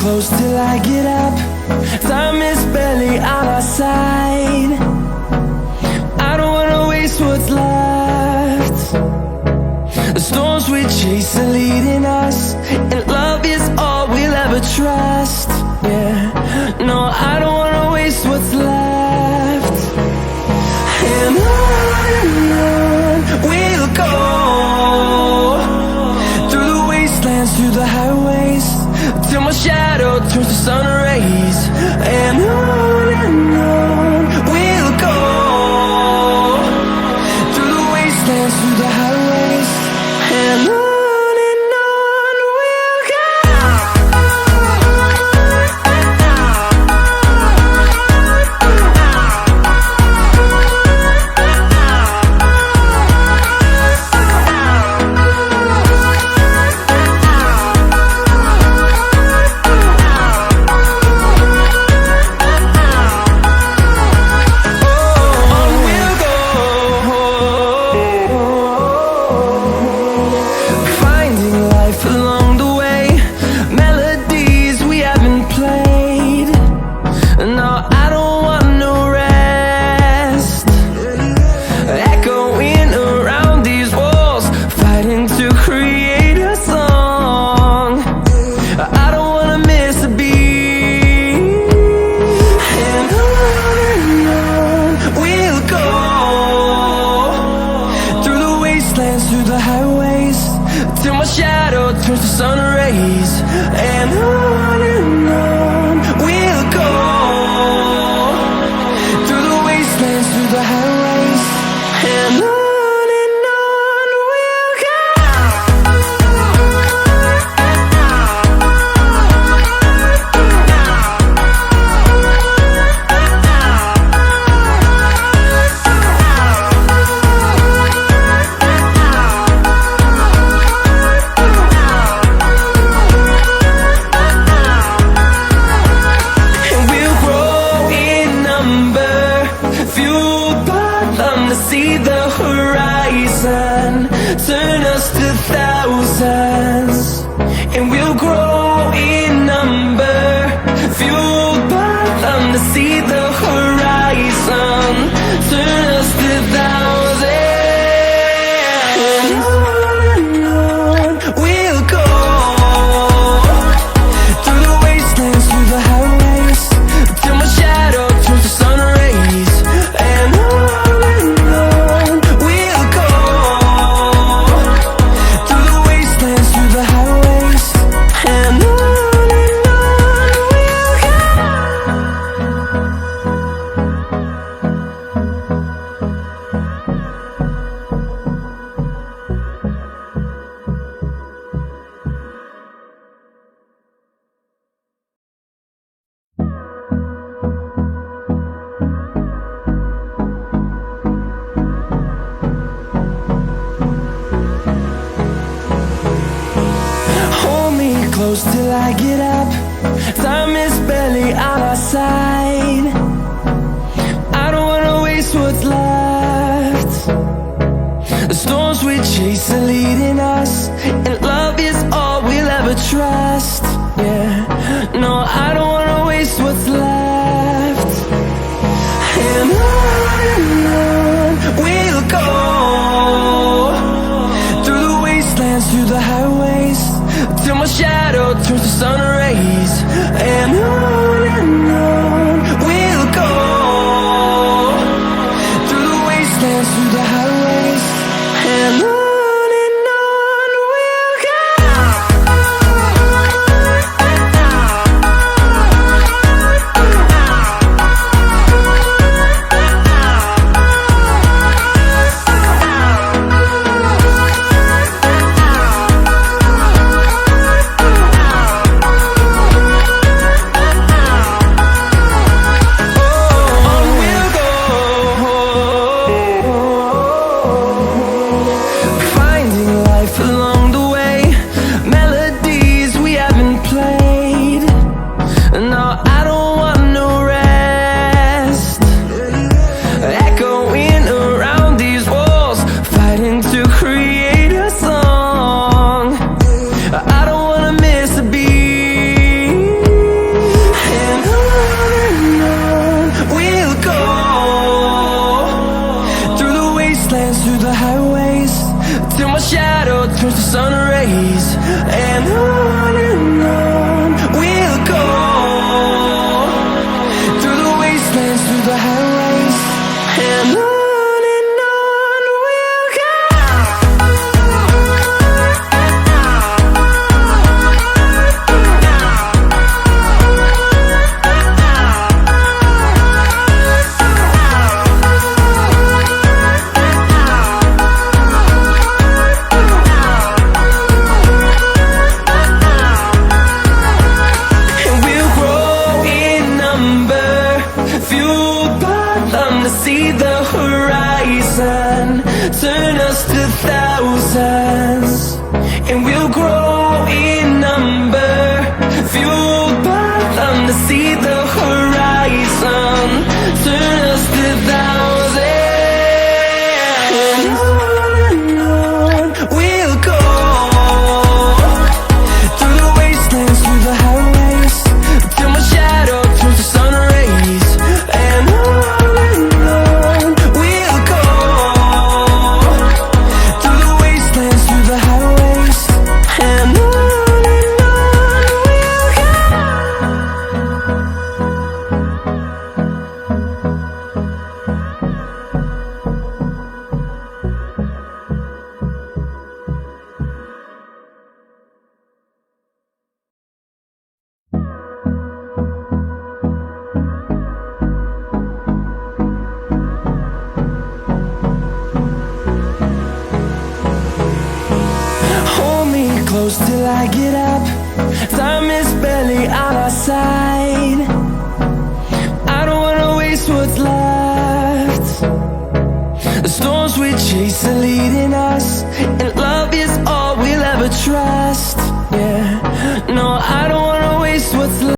close till I get up. Time is barely on our side. I don't wanna waste what's left. The storms we chase are leading us, and love is all we'll ever trust. Yeah, no, I don't wanna waste what's left. And on we'll go, through the wastelands, through the highways, till my shadow turns to sun rays. And on we'll go, through the wastelands, through the highways, and on. Till I get up, time is barely on our side. I don't wanna waste what's left. The storms we chase are leading us, and love is all we'll ever trust. Yeah, no, I don't wanna waste what's left. And on we'll go, through the wastelands, through the highways, till my shadow turns to sun rays. And on we'll go, through the wastelands, through the highways, and on. close till I get up. Time is barely on our side. I don't wanna waste what's left. The storms we chase are leading us, and love is all we'll ever trust. Yeah, no, I don't wanna waste what's left.